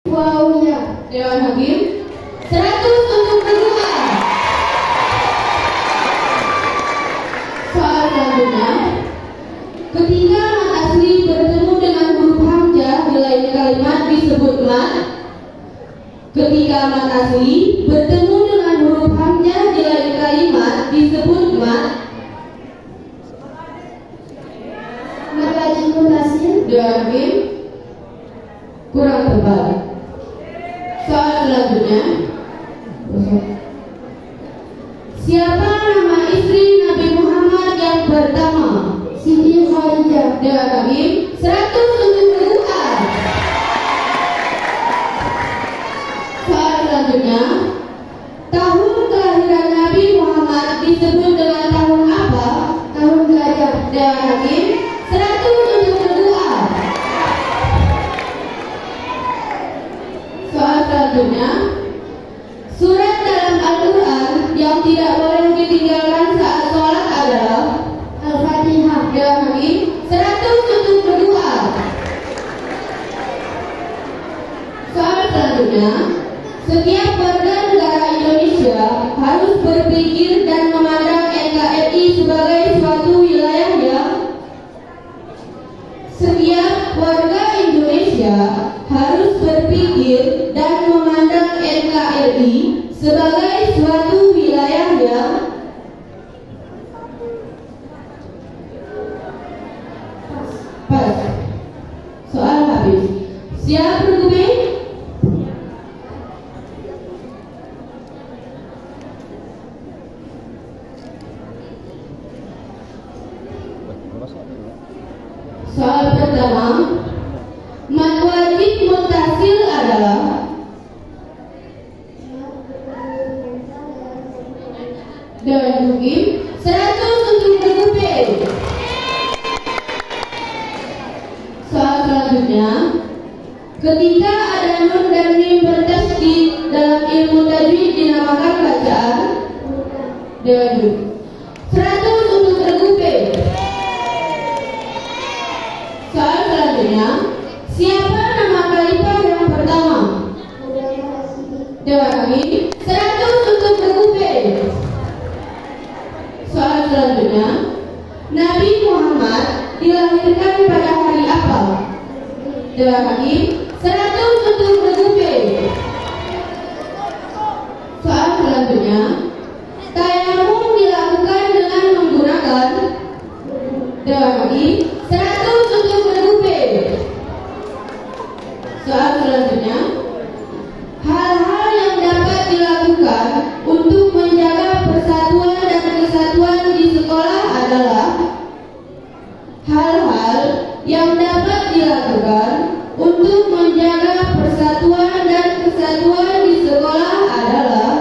Waunya. Dewan Hakim 100 untuk berdua. Soal selanjutnya, ketika mat asli bertemu dengan huruf hamzah di lain kalimat disebut mat. Ketika mat asli bertemu dengan huruf hamzah di lain kalimat disebut mat. Mat wajib mutasil. Dewan Hakim kurang tepat. Soal selanjutnya, siapa nama istri Nabi Muhammad yang pertama? Siti Khadijah. Dewan Hakim 100 untuk berdua. Soal selanjutnya, tahun kelahiran Nabi Muhammad disebut dengan tahun apa? Tahun gajah. Dewan Hakim 100 untuk berdua. Soal selanjutnya, surat dalam Al-Quran yang tidak boleh ditinggalkan saat sholat adalah Al-Fatihah. Dewan Hakim 100 untuk berdua. Soal selanjutnya, setiap warga negara Indonesia harus berpikir dan memandang NKRI sebagai suatu wilayah yang setiap warga Indonesia harus berpikir dan memandang NKRI sebagai suatu wilayah yang pas. Soal habis. Siap berguming? Soal pertama, mat wajib mutasil adalah Dewan Hakim 100 untuk berguming. Soal selanjutnya, ketika ada nun dan mim bertasydid dalam ilmu tajwid dinamakan bacaan Dewan Hakim 100 untuk berguming. Soal selanjutnya, siapa nama khalifah yang pertama? Dewan Hakim 100 untuk berguming. Soal selanjutnya, Nabi Muhammad dilahirkan pada hari apa? Dewan Hakim 100 untuk berguming. Soal selanjutnya, tayamum dilakukan dengan menggunakan Dewan Hakim 100 untuk berguming. Soal selanjutnya, hal-hal yang dapat dilakukan untuk menjaga persatuan dan kesatuan di sekolah adalah hal-hal yang dapat dilakukan untuk menjaga persatuan dan kesatuan di sekolah adalah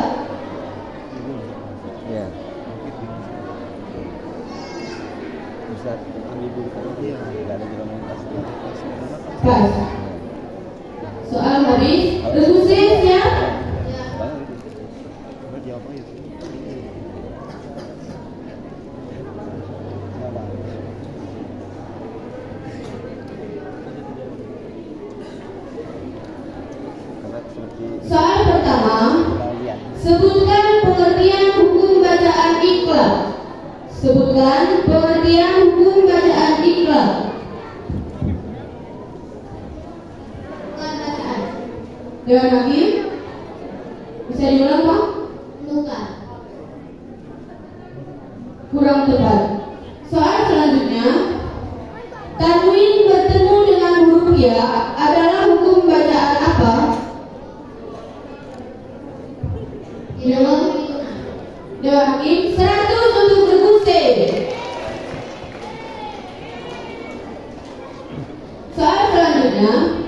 pas. Soal habis. Berguming siap? Soal pertama, sebutkan pengertian hukum bacaan iqlab. Sebutkan pengertian hukum bacaan iqlab. Dewan Hakim bisa diulang Pak? Luka. Kurang tepat. Soal selanjutnya, tanwin bertemu dengan huruf ya adalah hukum bacaan apa? Dewan Hakim 100 untuk berguming. Soal selanjutnya,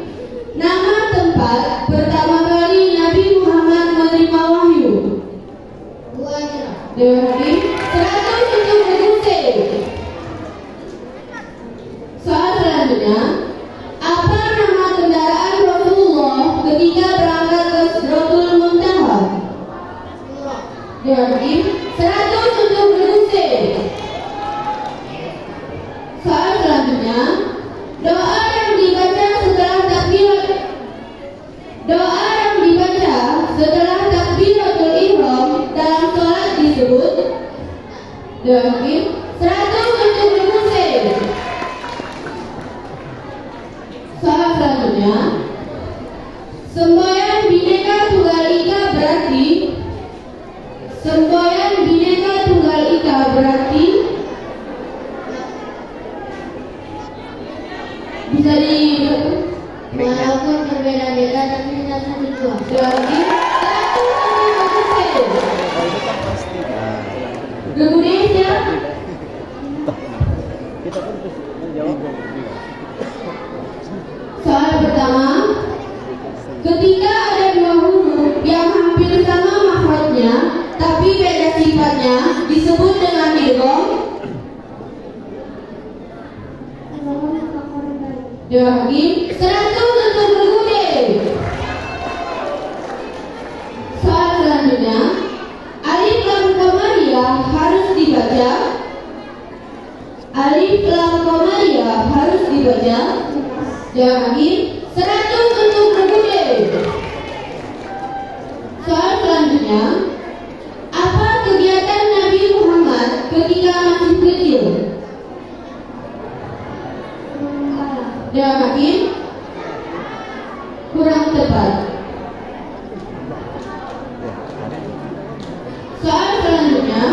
nama tempat pertama kali Nabi Muhammad menerima wahyu. Buahnya. Dewan Hakim 100 untuk berguming. Doa yang dibaca setelah takbiratul ihram dalam sholat disebut. Doakin 100 untuk bermusik. Soal selanjutnya, semboyan Bhinneka Tunggal Ika berarti. Semboyan Bhinneka Tunggal Ika berarti. Bisa di Walaupun berbeda-beda tapi kita satu dua. berarti 100 untuk bermusik. Kemudian ya. Kita pun menjawab. Soal pertama, ketika ada dua huruf yang hampir sama makhrajnya tapi beda sifatnya disebut dengan idgham. Lagi 100 untuk bergulir. Soal selanjutnya, alif lam qamariyah harus dibaca. Alif lam qamariyah harus dibaca. Lagi 100 untuk bergulir. Soal selanjutnya, apa kegiatan Nabi Muhammad ketika masih kecil? Lagi kurang tepat. Soal selanjutnya,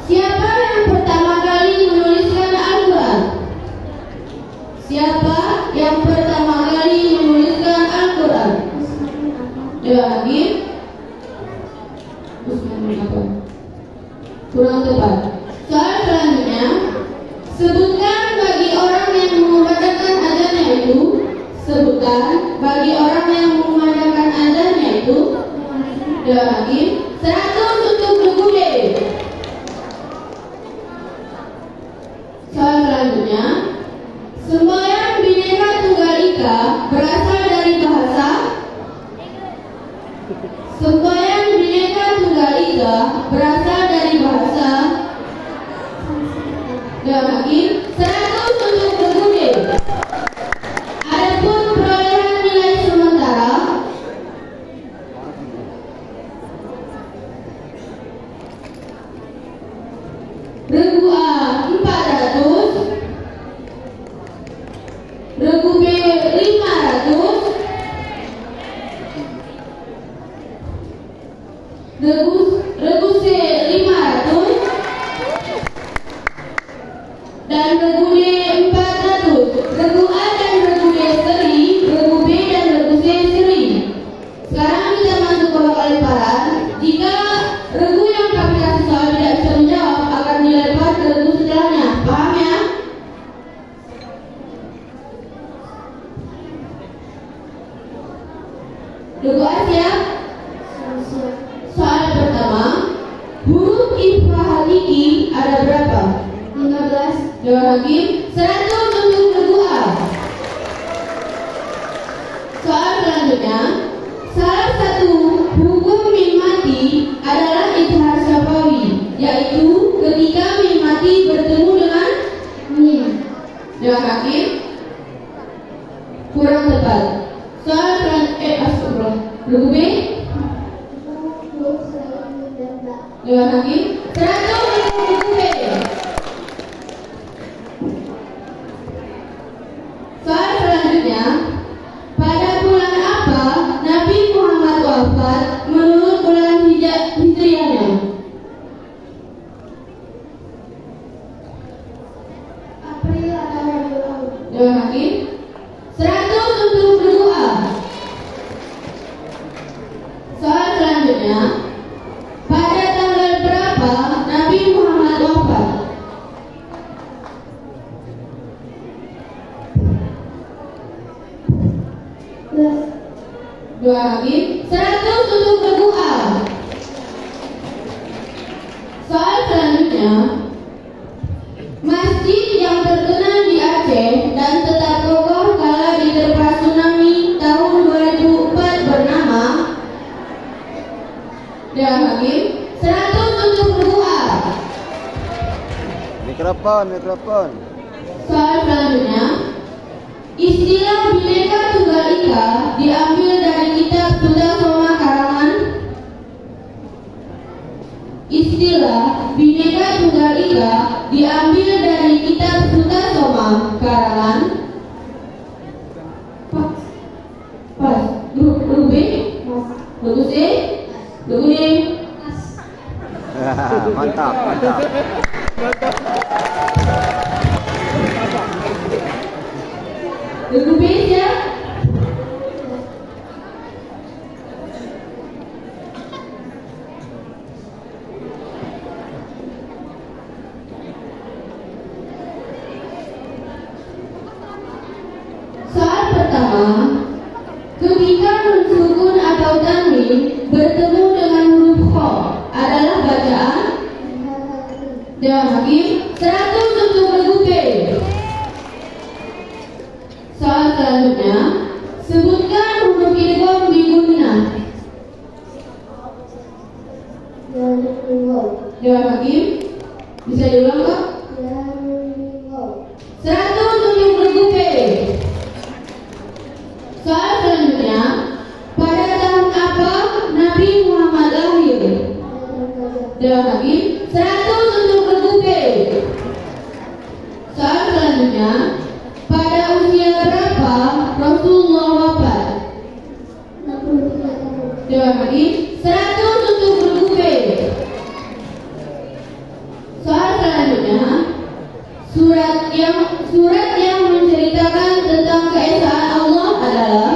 siapa yang pertama kali menuliskan Al-Quran? Siapa yang pertama kali menuliskan Al-Quran? Lagi kurang tepat. Soal selanjutnya, sebutkan bagi orang yang mengumandangkan azannya itu. Sebutkan bagi orang yang mengumandangkan azannya itu. Lagi 100 untuk bergulir. Soal selanjutnya, semboyan Bhinneka Tunggal Ika berasal dari bahasa. Semboyan Bhinneka Tunggal Ika berasal dari bahasa. Lagi 100 untuk bergulir. Adapun perolehan nilai sementara, regu A 400, regu B 500, regu C 500, dan regu D 400. Regu A dan regu D seri, regu B dan regu C seri. Sekarang kita masuk ke babak lemparan. Jika regu yang kami kasih soal tidak bisa menjawab, akan dilempar ke regu setelahnya. Paham ya? Regu A siap? Soal pertama, huruf ifrah hakiki ada berapa? 15. Lagi 100 untuk regu A. Soal selanjutnya, salah satu hukum mim mati adalah izhar syafawi, yaitu ketika mim mati bertemu dengan Mim. lagi kurang tepat. Soal selanjutnya, regu B. Lagi 100 untuk regu B. Soal selanjutnya, pada bulan apa Nabi Muhammad wafat menurut bulan hijriahnya? April atau Rabiul Awal. Lagi 100 untuk regu A. Soal selanjutnya, pada tanggal berapa Nabi Muhammad wafat? Lagi 100 untuk regu A. Soal selanjutnya, masjid yang terkenal di Aceh dan tetap kokoh kala diterpa tsunami tahun 2004 bernama. Lagi 100 untuk regu A. Mikrofon. Soal selanjutnya, istilah Bhinneka Tunggal Ika di diambil dari kitab Sutasoma karangan pas grup B, bagus E, bagus D. Mantap, mantap. Grup B ya. Soal pertama, ketika nun sukun atau tanwin bertemu dengan huruf kha adalah bacaan Dewan Hakim 100 untuk regu B. Soal selanjutnya, sebutkan huruf idgham di gunnah. Dewan Hakim, bisa diulang Kak? 100 untuk regu B. Soal selanjutnya, pada tahun apa Nabi Muhammad lahir? Dewan Hakim 100 untuk regu B. Soal selanjutnya, pada usia berapa Rasulullah wafat? Dewan Hakim 100 untuk regu B. Soal selanjutnya, surat yang menceritakan tentang keesaan Allah adalah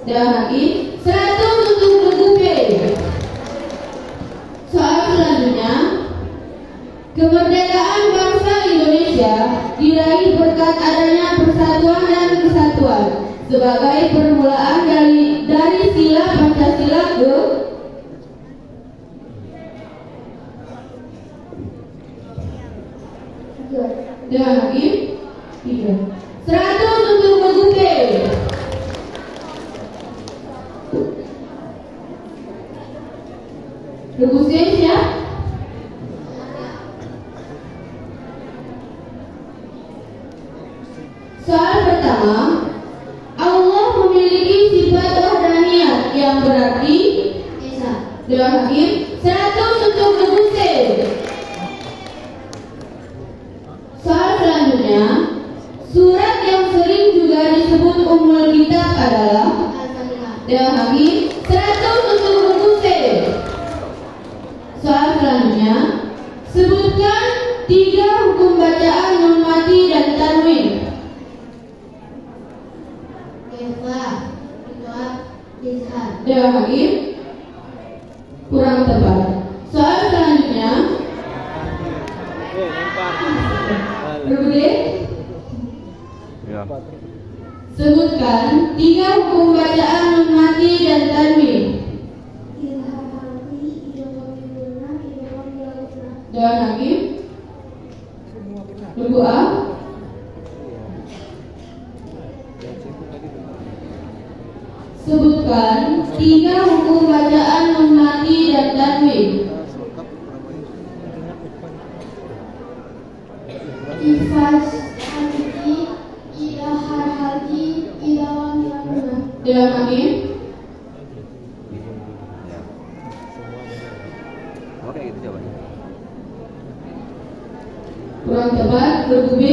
Dewan Hakim 100 untuk regu B. Soal selanjutnya, kemerdekaan bangsa Indonesia diraih berkat adanya persatuan dan kesatuan sebagai permulaan dari sila Pancasila ke Dewan Hakim 3. 100 untuk regu B. Regu C ya. Soal pertama, Allah memiliki sifat wahdaniyah yang berarti Dewan Hakim 100 untuk regu C. Soal selanjutnya, surat yang sering juga disebut Ummul Kitab adalah Dewan Hakim 100 untuk regu C. Soal selanjutnya, sebutkan 3 hukum bacaan nun mati dan tanwin. Dewan Hakim kurang tepat. Soal selanjutnya, berbeda. Ya. Sebutkan 3 hukum bacaan nun mati dan tanwin. Dewan Hakim regu A. Sebutkan 3 hukum bacaan nun mati dan tanwin. Dewan Hakim Oke, gitu jawabannya. kurang tepat. Regu B.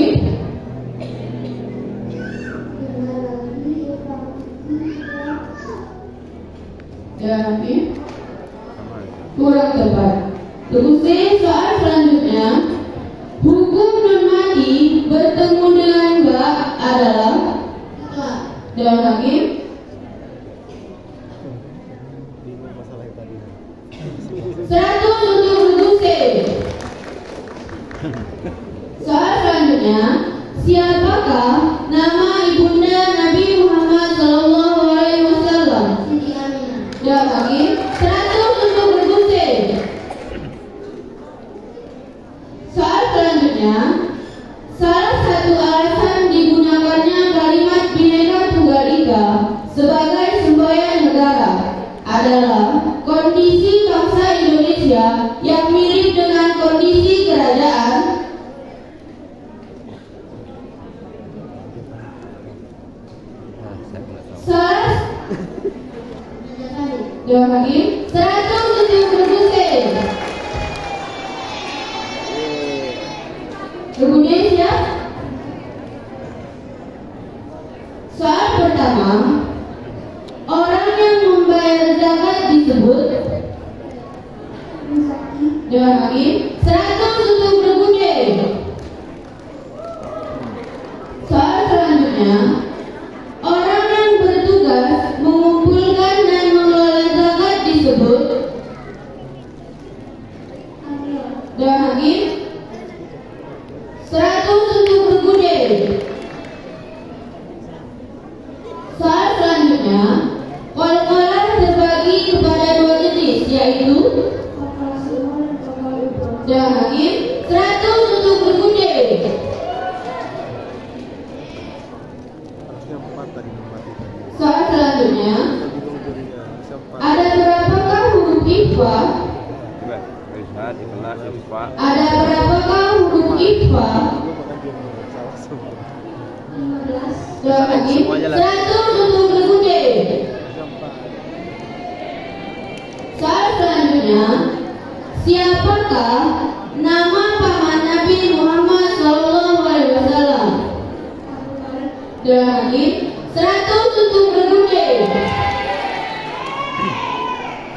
Dewan Hakim kurang tepat. Regu C. Soal selanjutnya, hukum nun mati bertemu dengan ba adalah Dewan Hakim 100 untuk regu C. Soal selanjutnya, siapakah nama ibunda Nabi Muhammad SAW? Dewan Hakim 100 untuk regu C. Soal selanjutnya, salah satu alasan digunakannya kalimat Bhinneka Tunggal Ika sebagai semboyan negara adalah kondisi bangsa Indonesia yang mirip dengan kondisi kerajaan. Salah Dewan Hakim 100 untuk regu C. Dewan Hakim 100 untuk regu D. Soal selanjutnya, orang yang bertugas mengumpulkan dan mengelola zakat disebut. Dewan Hakim 100 untuk regu D. Soal selanjutnya, kol-kolan terbagi kepada dua jenis, yaitu. Dewan Hakim 100 untuk regu D. Soal selanjutnya, ada berapakah huruf ikhfa? Ada berapakah huruf ikhfa? Dewan Hakim 100 untuk regu D. Soal selanjutnya, siapakah nama paman Nabi Muhammad SAW? Dewan Hakim 100 untuk regu D.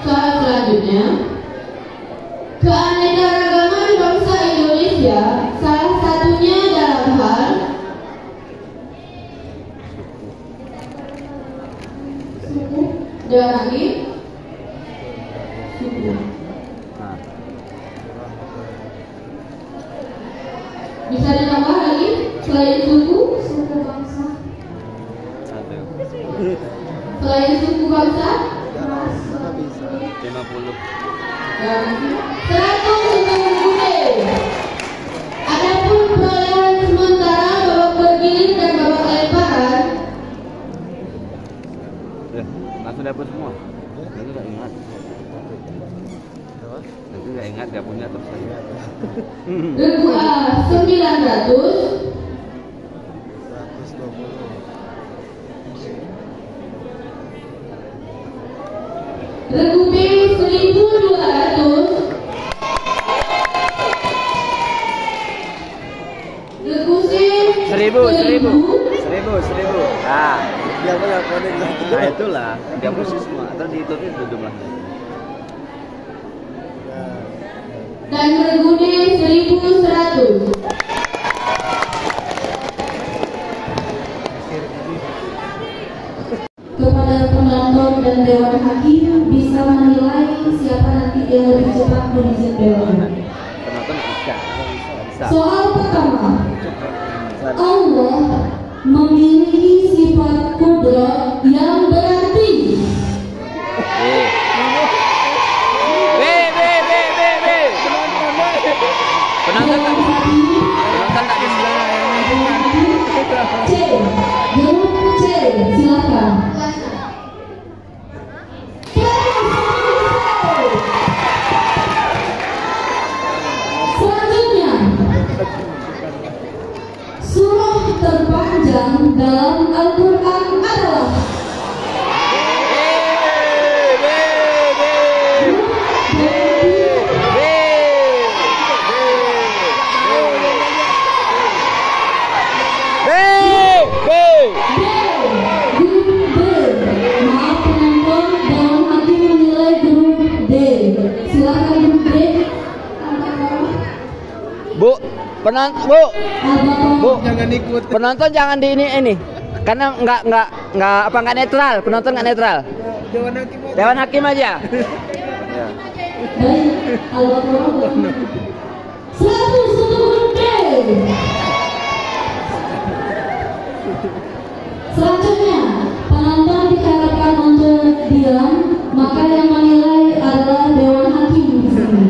Soal selanjutnya, keanekaragaman bangsa Indonesia salah satunya dalam hal. Dewan Hakim suku. Bisa ditambah lagi selain suku bangsa. Selain suku bangsa 50. 100 untuk regu D. Adapun perolehan sementara babak bergilir dan babak lemparan. Langsung dapat semua. Nanti nggak ingat. Nanti nggak ingat dia punya terus saja. Regu A 900. Regu B 1200. Regu C 1000. 1000. Ah, dia boleh konek. Nah itulah, dia posisi semua. Atau dihitungin itu jumlahnya. Dan regu D 1100. Kepada penonton dan Dewan Hakim bisa menilai siapa nanti yang lebih cepat menjadi dewan. Penonton bisa. Soal pertama, Allah memiliki sifat kudrat yang berarti. Penonton tak bisa. C, grup C, silakan. Selanjutnya, surah terpanjang dalam Al-Quran adalah. Maaf penonton, Dewan Hakim menilai grup D. Silakan grup D. Bu, Jangan ikut. penonton jangan di ini, karena nggak netral, penonton nggak netral. Dewan Hakim aja. Ya. Baik, Al-Quran 100 untuk grup D. Selanjutnya, penonton diharapkan untuk diam, maka yang menilai adalah Dewan Hakim di sini.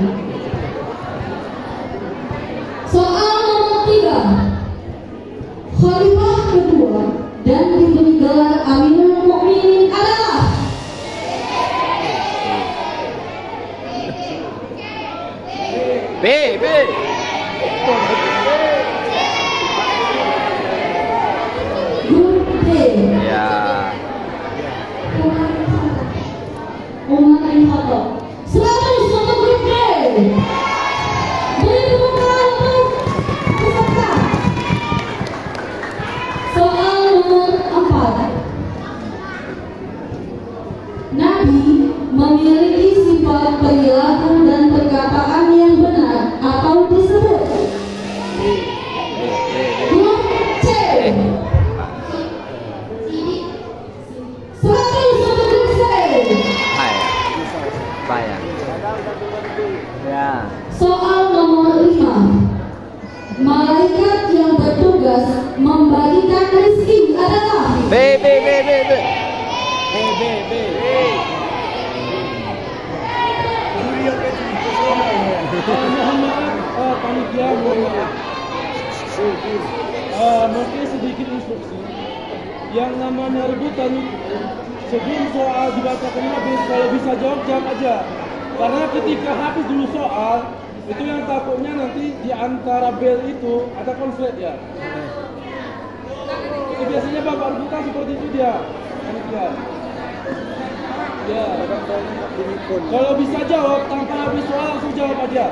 Soal nomor 3, Khalifah kedua dan diberi gelar Amirul Mukminin adalah. B. Grup D. Ya. Umar bin Khattab 100 untuk grup D. Beri tepuk tangan untuk peserta. Soal nomor 4, Nabi memiliki sifat perilaku dan perkataan yang Hai. Bayar. Ya. Soal nomor 5. Malaikat yang bertugas membagikan rezeki adalah B. Mohon maaf, panitia, mohon maaf. Mungkin sedikit instruksi. Yang namanya rebutan sebelum soal dibacakan habis, kalau bisa jawab aja. Karena ketika habis dulu soal, itu yang takutnya nanti di antara bel itu ada konflik ya. Itu biasanya bapak rebutan seperti itu dia. Panitia. Ya. Kalau bisa jawab tanpa habis soal langsung jawab aja.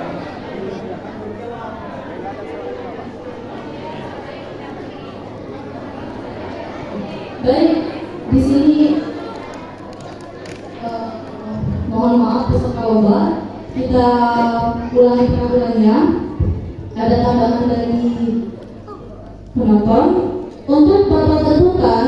baik. Di sini mohon maaf peserta lomba, kita ulangi pengambilannya. Ada tambahan dari penonton untuk bapak tentukan